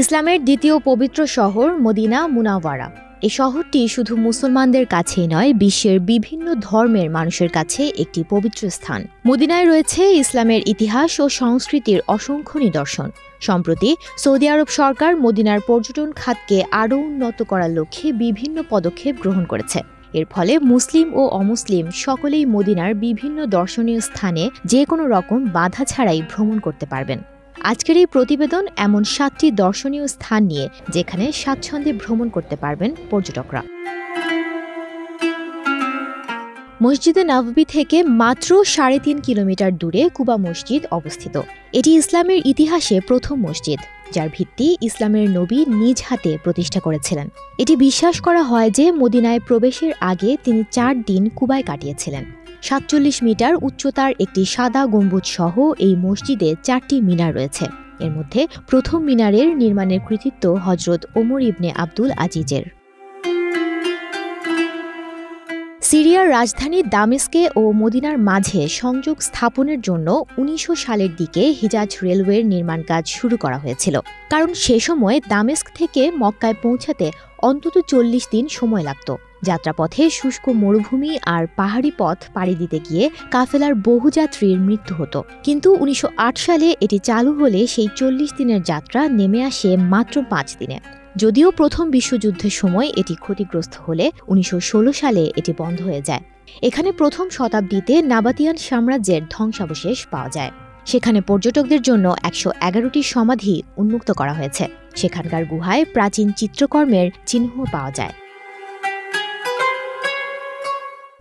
ইসলামের দ্বিতীয় পবিত্র শহর মদিনা মুনাওয়ারা। এই শহরটি শুধু মুসলমানদের কাছেই নয়, বিশ্বের বিভিন্ন ধর্মের মানুষের কাছে একটি পবিত্র স্থান। মদিনায় রয়েছে ইসলামের ইতিহাস ও সংস্কৃতির অসংখ্য নিদর্শন। সম্প্রতি সৌদি আরব সরকার মদিনার পর্যটন খাতকে আরও উন্নত করার লক্ষ্যে বিভিন্ন পদক্ষেপ গ্রহণ করেছে। এর ফলে মুসলিম ও অমুসলিম সকলেই মদিনার বিভিন্ন দর্শনীয় স্থানে যে কোনো রকম বাধা ছাড়াই ভ্রমণ করতে পারবেন। আজকের এই প্রতিবেদন এমন 7টি দর্শনীয় স্থান নিয়ে, যেখানে স্বাচ্ছন্দ্যে ভ্রমণ করতে পারবেন পর্যটকরা। মসজিদে নববী থেকে মাত্র 3.5 কিলোমিটার দূরে কুবা মসজিদ অবস্থিত। এটি ইসলামের ইতিহাসে প্রথম মসজিদ, যার ভিত্তি ইসলামের নবী নিজ হাতে প্রতিষ্ঠা করেছিলেন। এটি বিশ্বাস করা হয় যে মদিনায় প্রবেশের আগে তিনি 4 দিন কুবায় কাটিয়েছিলেন। 47 মিটার উচ্চতার একটি সাদা গম্বুজ সহ এই মসজিদে 4টি মিনার রয়েছে। এর মধ্যে প্রথম মিনারের নির্মাণের কৃতিত্ব হজরত ওমর ইবনে আব্দুল আজিজের। সিরিয়ার রাজধানী দামেস্কে ও মদিনার মাঝে সংযোগ স্থাপনের জন্য 1900 সালের দিকে হিজাজ রেলওয়ের নির্মাণ কাজ শুরু করা হয়েছিল, কারণ সে সময় দামেস্ক থেকে মক্কায় পৌঁছাতে অন্তত 40 দিন সময় লাগত। যাত্রাপথে শুষ্ক মরুভূমি আর পাহাড়ি পথ পাড়ি দিতে গিয়ে কাফেলার বহু যাত্রীর মৃত্যু হতো। কিন্তু 1908 সালে এটি চালু হলে সেই 40 দিনের যাত্রা নেমে আসে মাত্র 5 দিনে। যদিও প্রথম বিশ্বযুদ্ধের সময় এটি ক্ষতিগ্রস্ত হলে 1916 সালে এটি বন্ধ হয়ে যায়। এখানে প্রথম শতাব্দীতে নাবাতিয়ান সাম্রাজ্যের ধ্বংসাবশেষ পাওয়া যায়। সেখানে পর্যটকদের জন্য 111টি সমাধি উন্মুক্ত করা হয়েছে। সেখানকার গুহায় প্রাচীন চিত্রকর্মের চিহ্ন পাওয়া যায়।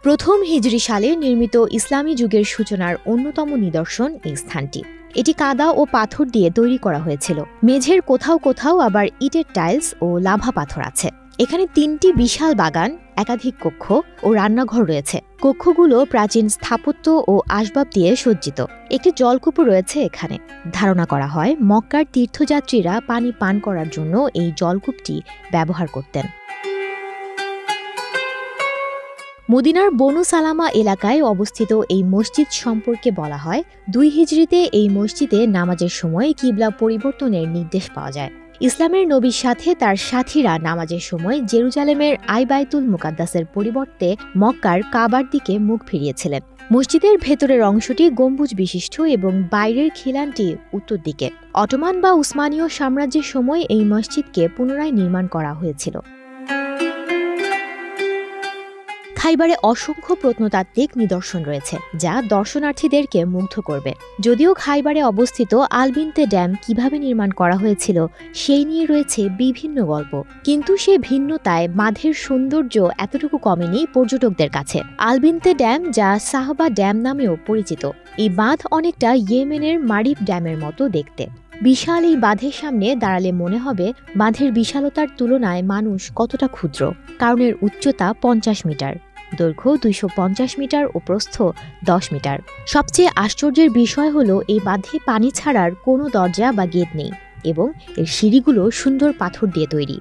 প্রথম হিজরি সালে নির্মিত ইসলামী যুগের সূচনার অন্যতম নিদর্শন এই স্থানটি। এটি কাদা ও পাথর দিয়ে তৈরি করা হয়েছিল। মেঝের কোথাও কোথাও আবার ইটের টাইলস ও লাভা পাথর আছে। এখানে 3টি বিশাল বাগান, একাধিক কক্ষ ও রান্নাঘর রয়েছে। কক্ষগুলো প্রাচীন স্থাপত্য ও আসবাব দিয়ে সজ্জিত। একটি জলকূপও রয়েছে এখানে। ধারণা করা হয় মক্কার তীর্থযাত্রীরা পানি পান করার জন্য এই জলকূপটি ব্যবহার করতেন। মদিনার বনু সালামা এলাকায় অবস্থিত এই মসজিদ সম্পর্কে বলা হয়, 2 হিজরিতে এই মসজিদে নামাজের সময় কিবলা পরিবর্তনের নির্দেশ পাওয়া যায়। ইসলামের নবীর সাথে তার সাথীরা নামাজের সময় জেরুজালেমের আইবাইতুল মুকাদ্দাসের পরিবর্তে মক্কার কাবার দিকে মুখ ফিরিয়েছিলেন। মসজিদের ভেতরের অংশটি গম্বুজ বিশিষ্ট এবং বাইরের খিলানটি উত্তর দিকে। অটোমান বা উসমানীয় সাম্রাজ্যের সময় এই মসজিদকে পুনরায় নির্মাণ করা হয়েছিল। খাইবারে অসংখ্য প্রত্নতাত্ত্বিক নিদর্শন রয়েছে, যা দর্শনার্থীদেরকে মুগ্ধ করবে। যদিও খাইবারে অবস্থিত আলবিনতে ড্যাম কিভাবে নির্মাণ করা হয়েছিল সেই নিয়ে রয়েছে বিভিন্ন গল্প, কিন্তু সে ভিন্নতায় বাঁধের সৌন্দর্য এতটুকু কমেনি পর্যটকদের কাছে। আলবিনতে ড্যাম, যা সাহবা ড্যাম নামেও পরিচিত, এই বাঁধ অনেকটা ইয়েমেনের মারিব ড্যামের মতো দেখতে। বিশাল এই বাঁধের সামনে দাঁড়ালে মনে হবে বাঁধের বিশালতার তুলনায় মানুষ কতটা ক্ষুদ্র, কারণ এর উচ্চতা 50 মিটার, দৈর্ঘ্য 250 মিটার ও প্রস্থ 10 মিটার। সবচেয়ে আশ্চর্যের বিষয় হলো এই বাঁধে পানি ছাড়ার কোনো দরজা বা গেট নেই এবং এর সিঁড়িগুলো সুন্দর পাথর দিয়ে তৈরি।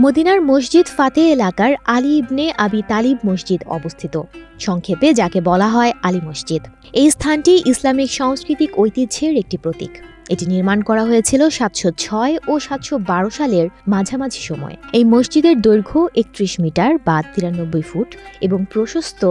মদিনার মসজিদ ফাতে এলাকার আলী ইবনে আবি তালিব মসজিদ অবস্থিত, সংক্ষেপে যাকে বলা হয় আলী মসজিদ। এই স্থানটি ইসলামিক সাংস্কৃতিক ঐতিহ্যের একটি প্রতীক। এটি নির্মাণ করা হয়েছিল 706 ও 712 সালের মাঝামাঝি সময়। এই মসজিদের দৈর্ঘ্য 31 মিটার বা 93 ফুট এবং প্রশস্ত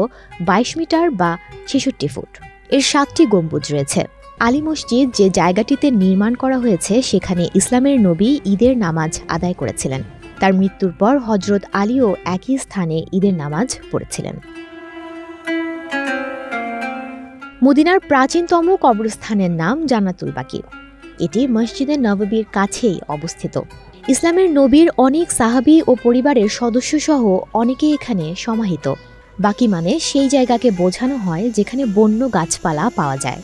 22 মিটার বা 66 ফুট। এর 7টি গম্বুজ রয়েছে। আলী মসজিদ যে জায়গাটিতে নির্মাণ করা হয়েছে, সেখানে ইসলামের নবী ঈদের নামাজ আদায় করেছিলেন। তার মৃত্যুর পর হজরত আলীও একই স্থানে ঈদের নামাজ পড়েছিলেন। মদিনার প্রাচীনতম কবরস্থানের নাম জান্নাতুল বাকি। এটি মসজিদে নববীর কাছেই অবস্থিত। ইসলামের নবীর অনেক সাহাবী ও পরিবারের সদস্য সহ অনেকেই এখানে সমাহিত। বাকি মানে সেই জায়গাকে বোঝানো হয় যেখানে বন্য গাছপালা পাওয়া যায়।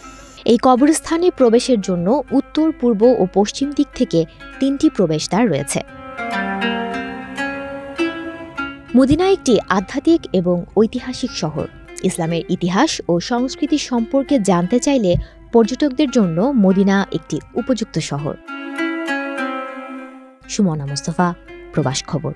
এই কবরস্থানে প্রবেশের জন্য উত্তর, পূর্ব ও পশ্চিম দিক থেকে 3টি প্রবেশদ্বার রয়েছে। মদিনা একটি আধ্যাত্মিক এবং ঐতিহাসিক শহর। ইসলামের ইতিহাস ও সংস্কৃতি সম্পর্কে জানতে চাইলে পর্যটকদের জন্য মদিনা একটি উপযুক্ত শহর। সুমনা মুস্তফা, প্রবাস খবর।